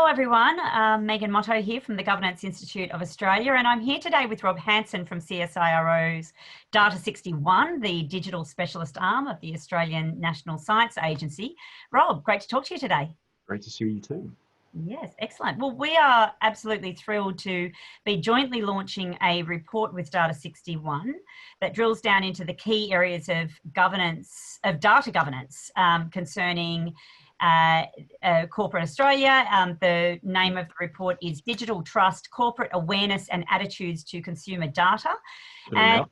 everyone. Megan Motto here from the Governance Institute of Australia, and I'm here today with Rob Hanson from CSIRO's Data 61, the digital specialist arm of the Australian National Science Agency. Rob, great to talk to you today. Great to see you too. Yes, excellent. Well, we are absolutely thrilled to be jointly launching a report with Data 61 that drills down into the key areas of governance, of data governance concerning corporate Australia. The name of the report is Digital Trust, Corporate Awareness and Attitudes to Consumer Data. And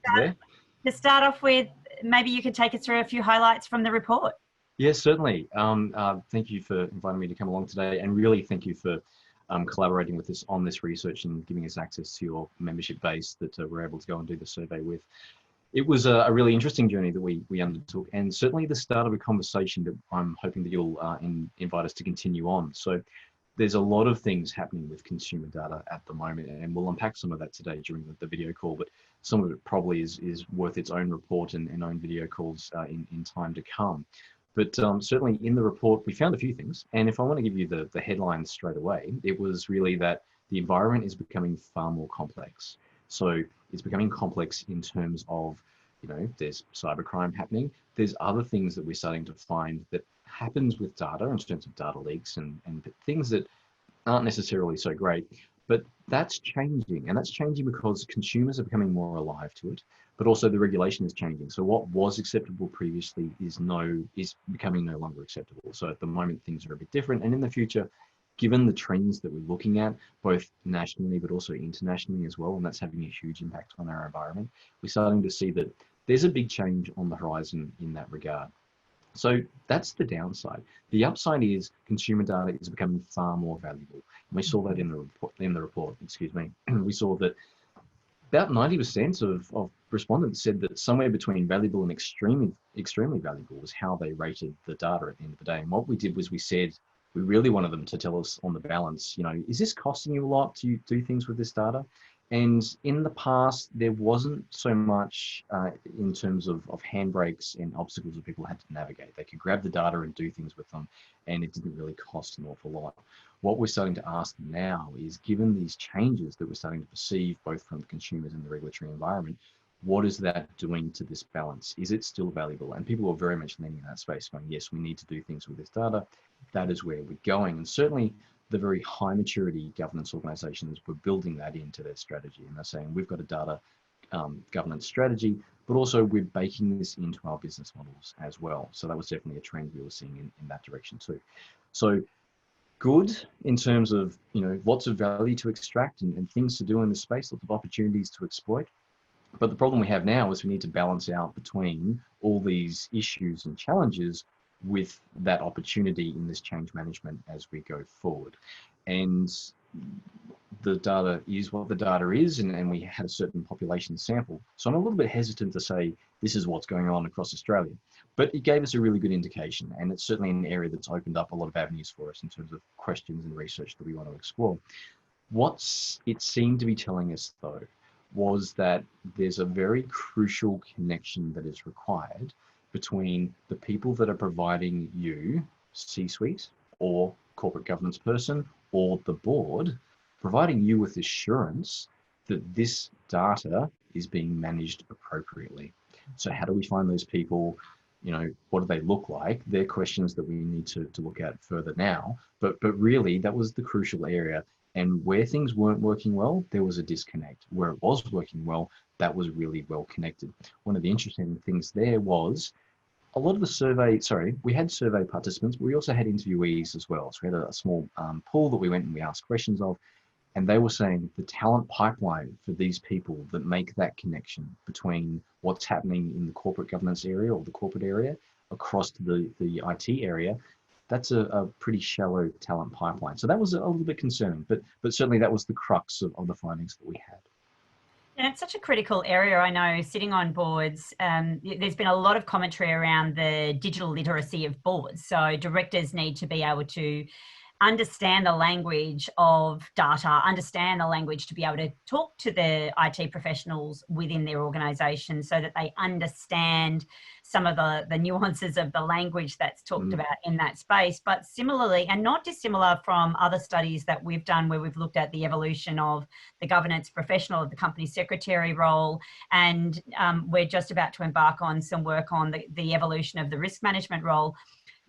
to start off with, maybe you could take us through a few highlights from the report. Yes, certainly. Thank you for inviting me to come along today, and really thank you for collaborating with us on this research and giving us access to your membership base that we're able to go and do the survey with. It was a really interesting journey that we undertook, and certainly the start of a conversation that I'm hoping that you'll invite us to continue on. So there's a lot of things happening with consumer data at the moment, and we'll unpack some of that today during the video call, but some of it probably is worth its own report and own video calls in time to come. But certainly in the report, we found a few things. And if I want to give you the headlines straight away, it was really that the environment is becoming far more complex. So it's becoming complex in terms of, there's cybercrime happening. There's other things that we're starting to find that happens with data in terms of data leaks and things that aren't necessarily so great. But that's changing, and that's changing because consumers are becoming more alive to it, but also the regulation is changing. So what was acceptable previously is becoming no longer acceptable. So at the moment, things are a bit different. And in the future, given the trends that we're looking at, both nationally, but also internationally as well, and that's having a huge impact on our environment, we're starting to see that there's a big change on the horizon in that regard. So that's the downside. The upside is consumer data is becoming far more valuable. And we saw that in the report, excuse me. We saw that about 90% of respondents said that somewhere between valuable and extremely valuable was how they rated the data at the end of the day. And what we did was we said, we really wanted them to tell us on the balance, is this costing you a lot to do things with this data? And in the past, there wasn't so much in terms of handbrakes and obstacles that people had to navigate. They could grab the data and do things with them, and it didn't really cost an awful lot. What we're starting to ask now is, given these changes that we're starting to perceive, both from the consumers and the regulatory environment, what is that doing to this balance? Is it still valuable? And people are very much leaning in that space, going, yes, we need to do things with this data. That is where we're going. And certainly, the very high maturity governance organizations were building that into their strategy. And they're saying, we've got a data governance strategy, but also we're baking this into our business models as well. So that was definitely a trend we were seeing in that direction too. So good in terms of, lots of value to extract and things to do in this space, lots of opportunities to exploit. But the problem we have now is we need to balance out between all these issues and challenges with that opportunity in this change management as we go forward. And the data is what the data is, and we had a certain population sample. So I'm a little bit hesitant to say this is what's going on across Australia, but it gave us a really good indication. And it's certainly an area that's opened up a lot of avenues for us in terms of questions and research that we want to explore. What it seemed to be telling us though, was that there's a very crucial connection that is required between the people that are providing you, C-suite or corporate governance person or the board, providing you with assurance that this data is being managed appropriately. So how do we find those people? What do they look like? They're questions that we need to look at further now, but really that was the crucial area. And where things weren't working well, there was a disconnect. Where it was working well, that was really well connected. One of the interesting things there was a lot of the we had survey participants, but we also had interviewees as well. So we had a small pool that we went and we asked questions of, and they were saying the talent pipeline for these people that make that connection between what's happening in the corporate governance area or the corporate area across to the IT area, that's a pretty shallow talent pipeline. So that was a little bit concerning, but certainly that was the crux of the findings that we had. And it's such a critical area. I know sitting on boards, there's been a lot of commentary around the digital literacy of boards. So directors need to be able to understand the language of data, understand the language to be able to talk to the IT professionals within their organisation so that they understand some of the nuances of the language that's talked about in that space. But similarly, and not dissimilar from other studies that we've done where we've looked at the evolution of the governance professional, of the company secretary role, and we're just about to embark on some work on the evolution of the risk management role.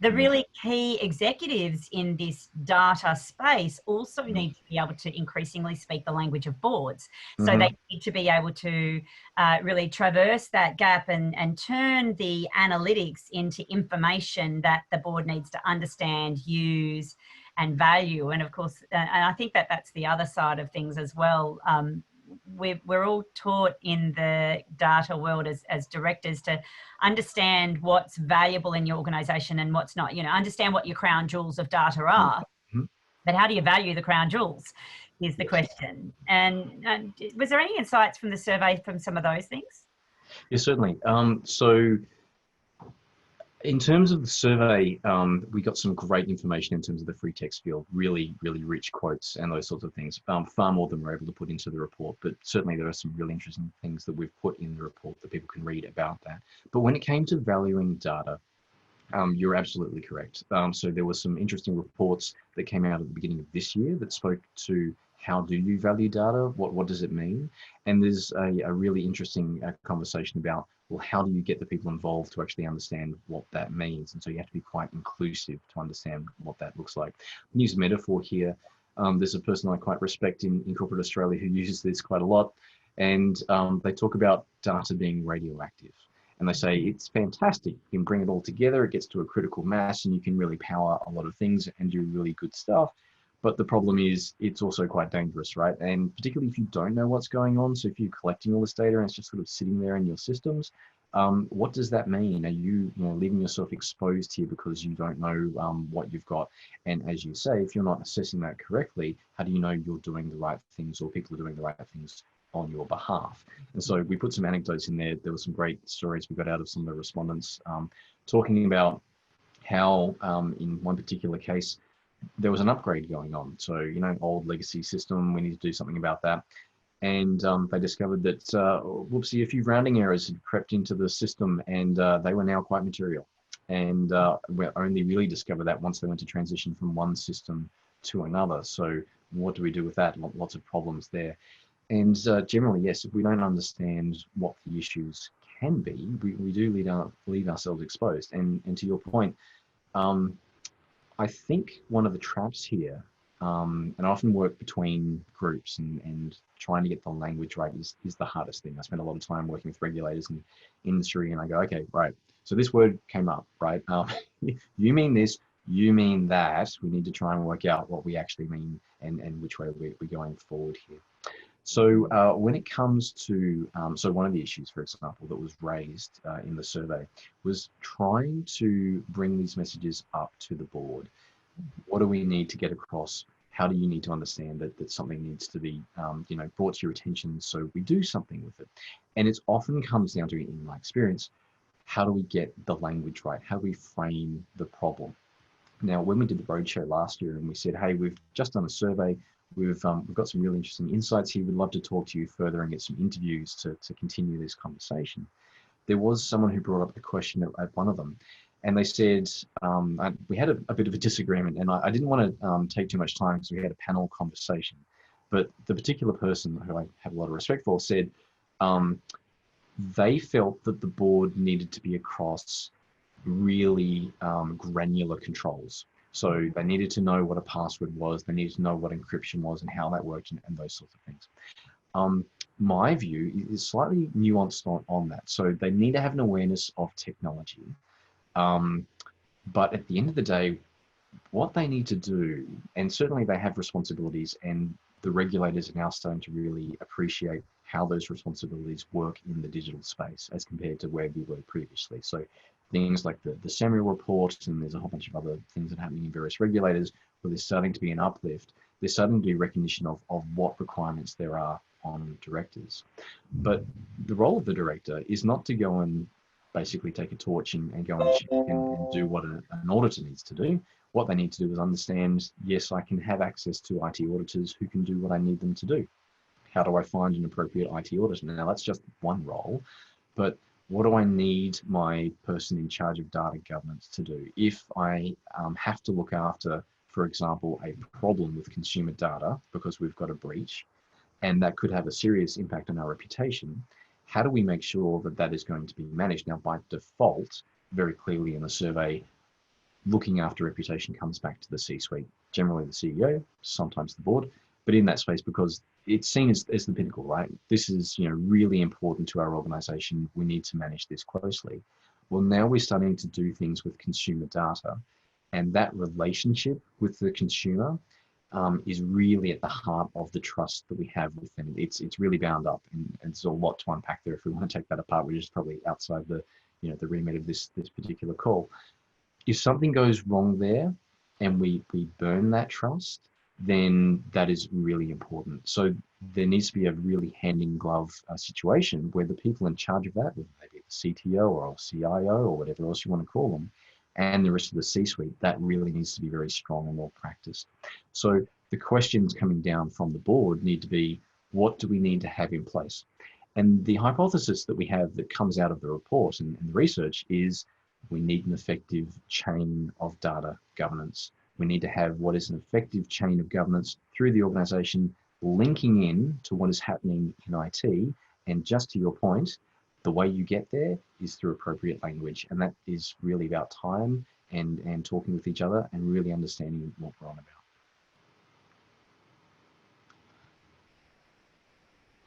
The really key executives in this data space also need to be able to increasingly speak the language of boards. So they need to be able to really traverse that gap and turn the analytics into information that the board needs to understand, use, and value. And of course, and I think that that's the other side of things as well. We're all taught in the data world as directors to understand what's valuable in your organization and what's not, understand what your crown jewels of data are, but how do you value the crown jewels is the question. And was there any insights from the survey from some of those things? Yeah, certainly. So in terms of the survey, we got some great information in terms of the free text field, really, really rich quotes and those sorts of things, far more than we're able to put into the report. But certainly there are some really interesting things that we've put in the report that people can read about that. But when it came to valuing data, you're absolutely correct. So there were some interesting reports that came out at the beginning of this year that spoke to how do you value data? What does it mean? And there's a really interesting conversation about, well, how do you get the people involved to actually understand what that means? And so you have to be quite inclusive to understand what that looks like. I'll use a metaphor here. There's a person I quite respect in corporate Australia who uses this quite a lot. And they talk about data being radioactive. And they say, it's fantastic. You can bring it all together. It gets to a critical mass and you can really power a lot of things and do really good stuff. But the problem is it's also quite dangerous, right? And particularly if you don't know what's going on. So if you're collecting all this data and it's just sort of sitting there in your systems, what does that mean? Are you, leaving yourself exposed here because you don't know what you've got? And as you say, if you're not assessing that correctly, how do you know you're doing the right things or people are doing the right things on your behalf? And so we put some anecdotes in there. There were some great stories we got out of some of the respondents talking about how in one particular case, there was an upgrade going on. So, old legacy system, we need to do something about that. And they discovered that, whoopsie, a few rounding errors had crept into the system and they were now quite material. And we only really discovered that once they went to transition from one system to another. So what do we do with that? Lots of problems there. And generally, yes, if we don't understand what the issues can be, we do leave ourselves exposed. And to your point, I think one of the traps here, and I often work between groups and trying to get the language right is the hardest thing. I spend a lot of time working with regulators and industry and I go, okay, right. So this word came up, right? You mean this, you mean that. We need to try and work out what we actually mean and which way we're going forward here. So when it comes to, so one of the issues, for example, that was raised in the survey was trying to bring these messages up to the board. What do we need to get across? How do you need to understand that something needs to be, brought to your attention so we do something with it? And it often comes down to, in my experience, how do we get the language right? How do we frame the problem? Now, when we did the roadshow last year and we said, hey, we've just done a survey, we've got some really interesting insights here, we'd love to talk to you further and get some interviews to continue this conversation. There was someone who brought up the question at one of them, and they said, we had a bit of a disagreement, and I didn't want to take too much time because we had a panel conversation, but the particular person who I have a lot of respect for said they felt that the board needed to be across really granular controls. So they needed to know what a password was, they needed to know what encryption was and how that worked and those sorts of things. My view is slightly nuanced on that. So they need to have an awareness of technology. But at the end of the day, what they need to do, and certainly they have responsibilities, and the regulators are now starting to really appreciate how those responsibilities work in the digital space as compared to where we were previously. So things like the CSIRO report, and there's a whole bunch of other things that are happening in various regulators where there's starting to be an uplift. There's starting to be recognition of what requirements there are on directors. But the role of the director is not to go and basically take a torch and go and check and do what an auditor needs to do. What they need to do is understand, yes, I can have access to IT auditors who can do what I need them to do. How do I find an appropriate IT auditor? Now, that's just one role, but what do I need my person in charge of data governance to do? If I have to look after, for example, a problem with consumer data because we've got a breach, and that could have a serious impact on our reputation, how do we make sure that that is going to be managed? Now, by default, very clearly in the survey, looking after reputation comes back to the C-suite, generally the CEO, sometimes the board, but in that space because it's seen as the pinnacle, right? This is, really important to our organization. We need to manage this closely. Well, now we're starting to do things with consumer data, and that relationship with the consumer is really at the heart of the trust that we have with them. It's really bound up, and there's a lot to unpack there. If we want to take that apart, we're just probably outside the the remit of this particular call. If something goes wrong there and we burn that trust, then that is really important. So there needs to be a really hand in glove situation where the people in charge of that, whether they be the CTO or CIO or whatever else you want to call them, and the rest of the C-suite, that really needs to be very strong and well practiced. So the questions coming down from the board need to be, what do we need to have in place? And the hypothesis that we have that comes out of the report and the research is we need an effective chain of data governance. We need to have what is an effective chain of governance through the organization, linking in to what is happening in IT. And just to your point, the way you get there is through appropriate language. And that is really about time and talking with each other and really understanding what we're on about.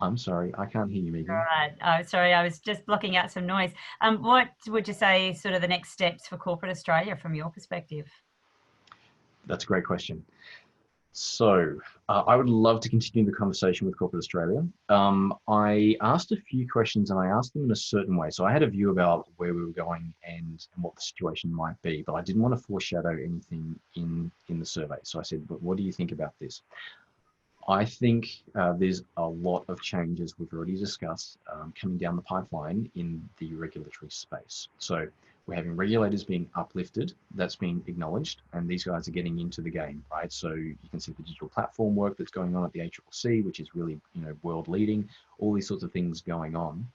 I'm sorry, I can't hear you, Megan. All right. Oh, sorry, I was just blocking out some noise. What would you say sort of the next steps for corporate Australia from your perspective? That's a great question. So I would love to continue the conversation with corporate Australia. I asked a few questions and I asked them in a certain way. So I had a view about where we were going and what the situation might be, but I didn't want to foreshadow anything in the survey. So I said, but what do you think about this? I think there's a lot of changes we've already discussed coming down the pipeline in the regulatory space. So we're having regulators being uplifted, that's being acknowledged, and these guys are getting into the game, right? So you can see the digital platform work that's going on at the ACCC, which is really, world leading, all these sorts of things going on.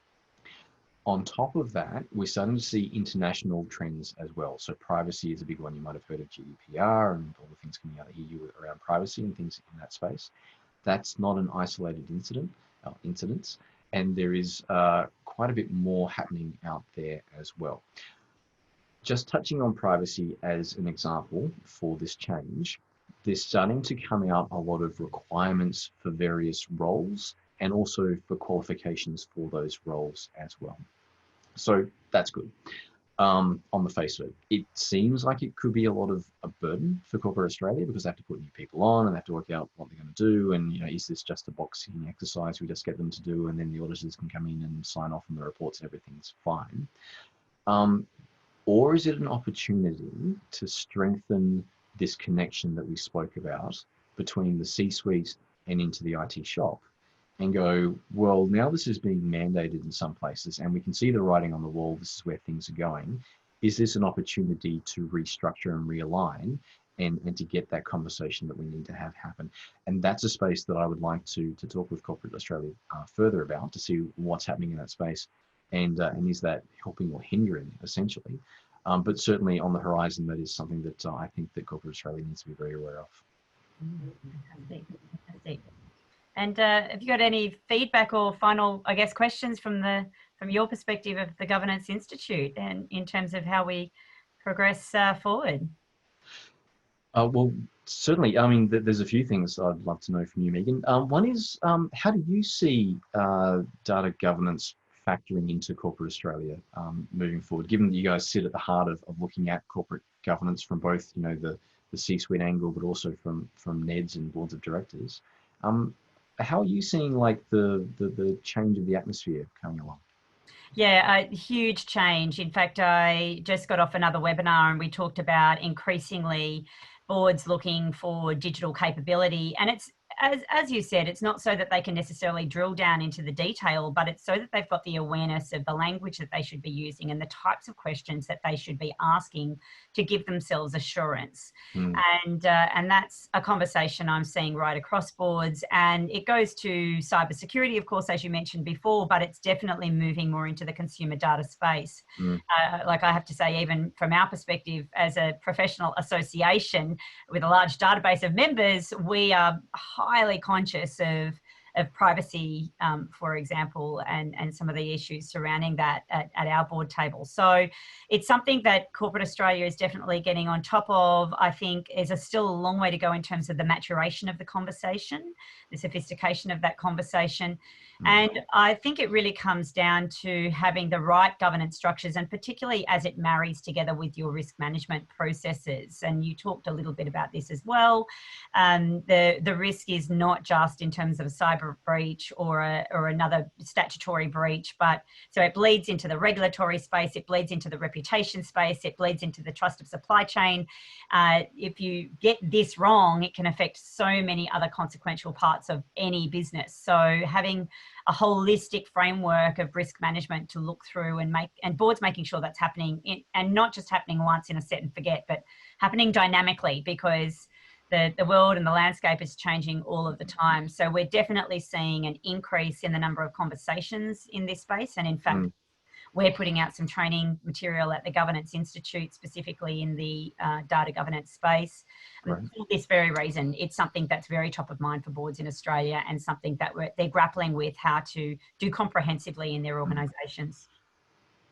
On top of that, we're starting to see international trends as well. So privacy is a big one. You might have heard of GDPR and all the things coming out of the EU around privacy and things in that space. That's not an isolated incidents, and there is quite a bit more happening out there as well. Just touching on privacy as an example for this change, there's starting to come out a lot of requirements for various roles and also for qualifications for those roles as well. So that's good. On the face of it, it seems like it could be a lot of a burden for corporate Australia because they have to put new people on and they have to work out what they're going to do. And, is this just a boxing exercise we just get them to do and then the auditors can come in and sign off on the reports and everything's fine? Or is it an opportunity to strengthen this connection that we spoke about between the C-suite and into the IT shop and go, well, now this is being mandated in some places and we can see the writing on the wall, this is where things are going. Is this an opportunity to restructure and realign and to get that conversation that we need to have happen? And that's a space that I would like to talk with Corporate Australia further about to see what's happening in that space. And is that helping or hindering, essentially? But certainly on the horizon, that is something that I think that Corporate Australia needs to be very aware of. Fantastic. And have you got any feedback or final, I guess, questions from your perspective of the Governance Institute and in terms of how we progress forward? Well, certainly. I mean, there's a few things I'd love to know from you, Megan. One is, how do you see data governance factoring into Corporate Australia moving forward, given that you guys sit at the heart of looking at corporate governance from both, the C-suite angle, but also from NEDs and boards of directors? How are you seeing like the change of the atmosphere coming along? Yeah, a huge change. In fact, I just got off another webinar and we talked about increasingly boards looking for digital capability, and it's as you said, it's not so that they can necessarily drill down into the detail, but it's so that they've got the awareness of the language that they should be using and the types of questions that they should be asking to give themselves assurance. Mm. And that's a conversation I'm seeing right across boards, and it goes to cybersecurity, of course, as you mentioned before, but it's definitely moving more into the consumer data space. Mm. Like I have to say, even from our perspective as a professional association with a large database of members, we are highly conscious of privacy, for example, and some of the issues surrounding that at our board table. So it's something that corporate Australia is definitely getting on top of. I think is still a long way to go in terms of the maturation of the conversation, the sophistication of that conversation. And I think it really comes down to having the right governance structures, and particularly as it marries together with your risk management processes. And you talked a little bit about this as well. The risk is not just in terms of a cyber breach or another statutory breach, but so it bleeds into the regulatory space, it bleeds into the reputation space, it bleeds into the trust of supply chain. If you get this wrong, it can affect so many other consequential parts of any business. So having a holistic framework of risk management to look through and boards making sure that's happening and not just happening once in a set and forget, but happening dynamically, because the world and the landscape is changing all of the time. So we're definitely seeing an increase in the number of conversations in this space. And in fact, we're putting out some training material at the Governance Institute, specifically in the data governance space. Right. For this very reason, it's something that's very top of mind for boards in Australia, and something that they're grappling with how to do comprehensively in their organisations.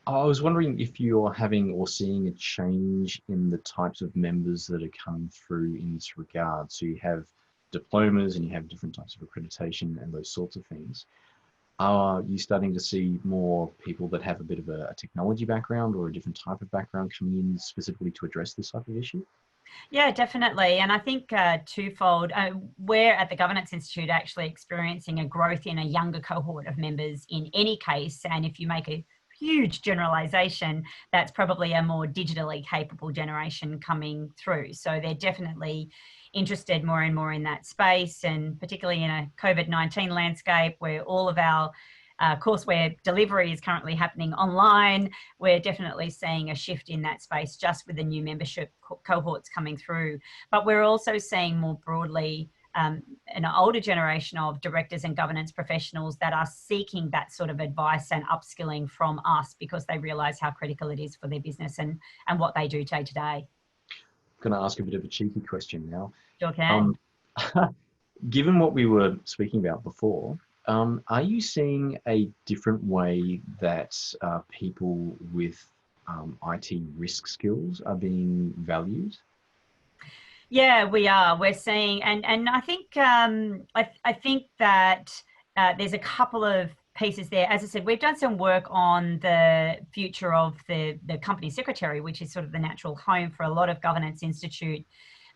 I was wondering if you're having or seeing a change in the types of members that are coming through in this regard. So you have diplomas and you have different types of accreditation and those sorts of things. Are you starting to see more people that have a bit of a technology background or a different type of background coming in specifically to address this type of issue? Yeah, definitely. And I think twofold. We're at the Governance Institute actually experiencing a growth in a younger cohort of members in any case. And if you make a huge generalization, that's probably a more digitally capable generation coming through. So they're definitely interested more and more in that space, and particularly in a COVID-19 landscape where all of our courseware delivery is currently happening online. We're definitely seeing a shift in that space just with the new membership cohorts coming through. But we're also seeing more broadly an older generation of directors and governance professionals that are seeking that sort of advice and upskilling from us, because they realise how critical it is for their business and what they do day to day. I'm going to ask a bit of a cheeky question now. Sure can. Given what we were speaking about before, are you seeing a different way that people with IT risk skills are being valued? Yeah, we are. We're seeing, and I think I think that there's a couple of pieces there. As I said, we've done some work on the future of the company secretary, which is sort of the natural home for a lot of Governance Institute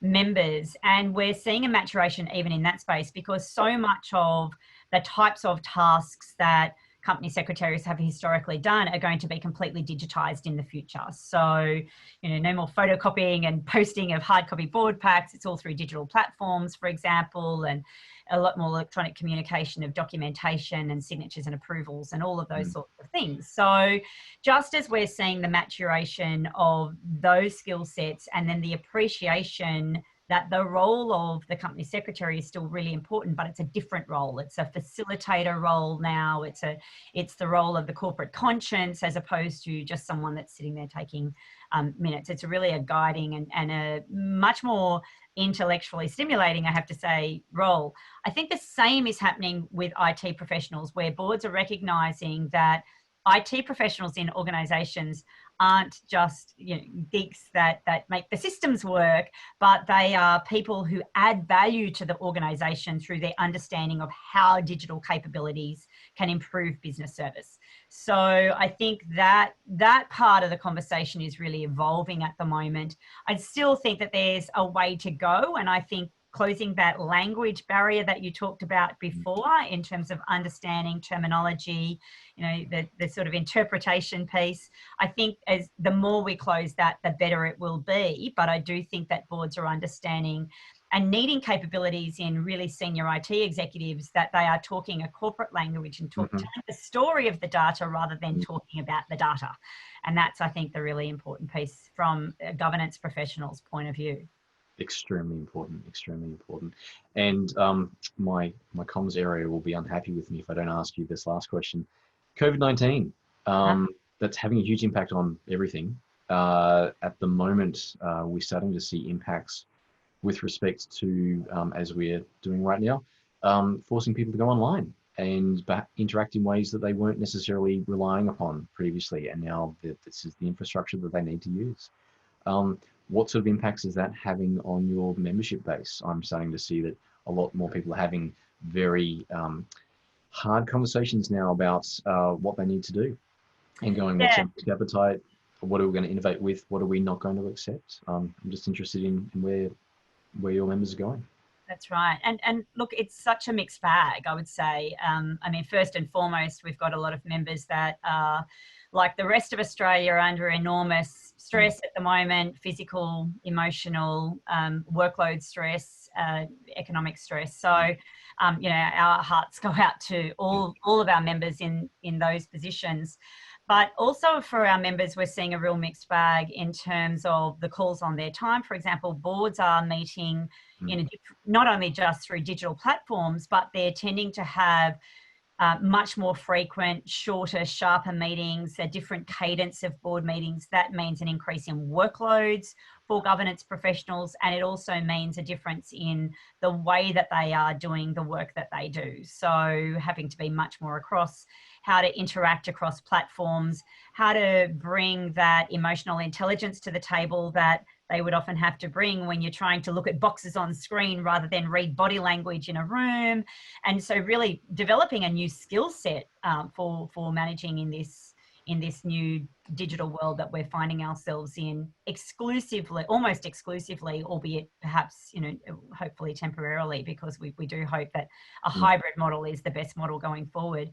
members, and we're seeing a maturation even in that space, because so much of the types of tasks that company secretaries have historically done are going to be completely digitized in the future. So, no more photocopying and posting of hard copy board packs. It's all through digital platforms, for example, and a lot more electronic communication of documentation and signatures and approvals and all of those sorts of things. So just as we're seeing the maturation of those skill sets, and then the appreciation that the role of the company secretary is still really important, but it's a different role. It's a facilitator role now. It's the role of the corporate conscience, as opposed to just someone that's sitting there taking minutes. It's really a guiding and a much more intellectually stimulating, I have to say, role. I think the same is happening with IT professionals, where boards are recognising that IT professionals in organisations aren't just geeks that make the systems work, but they are people who add value to the organisation through their understanding of how digital capabilities can improve business service. So I think that part of the conversation is really evolving at the moment. I still think that there's a way to go, and I think closing that language barrier that you talked about before in terms of understanding terminology, the sort of interpretation piece, I think as the more we close that, the better it will be. But I do think that boards are understanding and needing capabilities in really senior IT executives that they are talking a corporate language and telling the story of the data rather than talking about the data. And that's, I think, the really important piece from a governance professional's point of view. Extremely important, extremely important. And my comms area will be unhappy with me if I don't ask you this last question. COVID-19, that's having a huge impact on everything. At the moment, we're starting to see impacts with respect to, as we're doing right now, forcing people to go online and interact in ways that they weren't necessarily relying upon previously. And now this is the infrastructure that they need to use. What sort of impacts is that having on your membership base? I'm starting to see that a lot more people are having very hard conversations now about what they need to do and going, what's our risk appetite? What are we going to innovate with? What are we not going to accept? I'm just interested in where your members are going. That's right. And look, it's such a mixed bag, I would say. I mean, first and foremost, we've got a lot of members that are, like the rest of Australia, are under enormous stress at the moment, physical, emotional, workload stress, economic stress. So, you know, our hearts go out to all of our members in those positions. But also for our members, we're seeing a real mixed bag in terms of the calls on their time. For example, boards are meeting not only just through digital platforms, but they're tending to have much more frequent, shorter, sharper meetings, a different cadence of board meetings. That means an increase in workloads for governance professionals, and it also means a difference in the way that they are doing the work that they do. So having to be much more across, how to interact across platforms, how to bring that emotional intelligence to the table that they would often have to bring when you're trying to look at boxes on screen rather than read body language in a room. And so really developing a new skill set for managing in this new digital world that we're finding ourselves in exclusively, almost exclusively, albeit perhaps, you know, hopefully temporarily, because we do hope that a hybrid model is the best model going forward.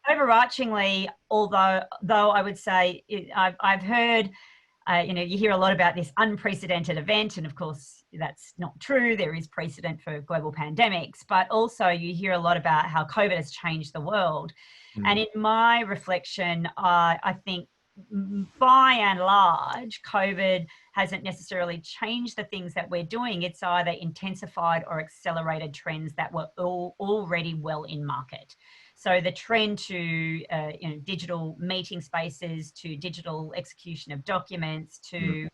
Overarchingly, although I would say I've heard, you know, you hear a lot about this unprecedented event, and of course that's not true. There is precedent for global pandemics, but also you hear a lot about how COVID has changed the world. And in my reflection, I think by and large, COVID hasn't necessarily changed the things that we're doing. It's either intensified or accelerated trends that were already well in market. So the trend to you know, digital meeting spaces, to digital execution of documents, to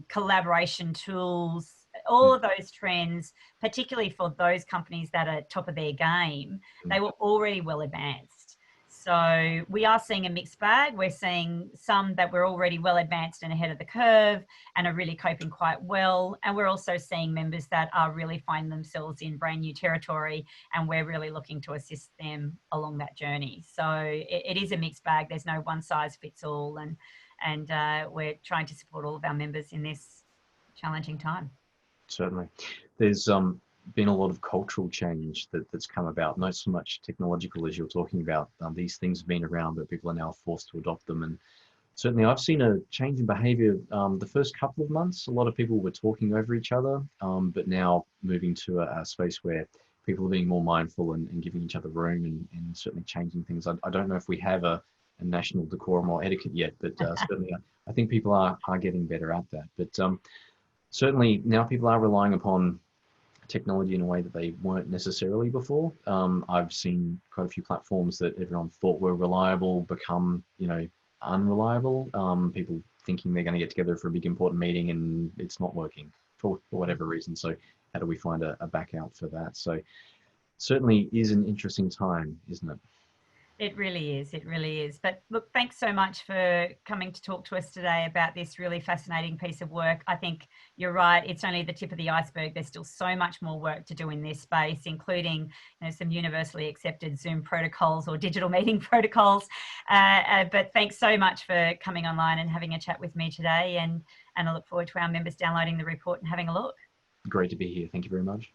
collaboration tools, all of those trends, particularly for those companies that are top of their game, they were already well advanced. So we are seeing a mixed bag. We're seeing some that we're already well advanced and ahead of the curve and are really coping quite well. And we're also seeing members that are really finding themselves in brand new territory, and we're really looking to assist them along that journey. So it is a mixed bag. There's no one size fits all. And we're trying to support all of our members in this challenging time. Certainly. There's been a lot of cultural change that's come about, not so much technological as you're talking about. These things have been around, but people are now forced to adopt them. And certainly I've seen a change in behavior. The first couple of months, a lot of people were talking over each other, but now moving to a space where people are being more mindful and giving each other room and certainly changing things. I don't know if we have a national decorum or etiquette yet, but certainly I think people are getting better at that. But certainly now people are relying upon technology in a way that they weren't necessarily before. I've seen quite a few platforms that everyone thought were reliable become, you know, unreliable. People thinking they're going to get together for a big important meeting and it's not working for whatever reason. So how do we find a back out for that? So certainly is an interesting time, isn't it? It really is. It really is. But look, thanks so much for coming to talk to us today about this really fascinating piece of work. I think you're right. It's only the tip of the iceberg. There's still so much more work to do in this space, including, you know, some universally accepted Zoom protocols or digital meeting protocols. But thanks so much for coming online and having a chat with me today. And I look forward to our members downloading the report and having a look. Great to be here. Thank you very much.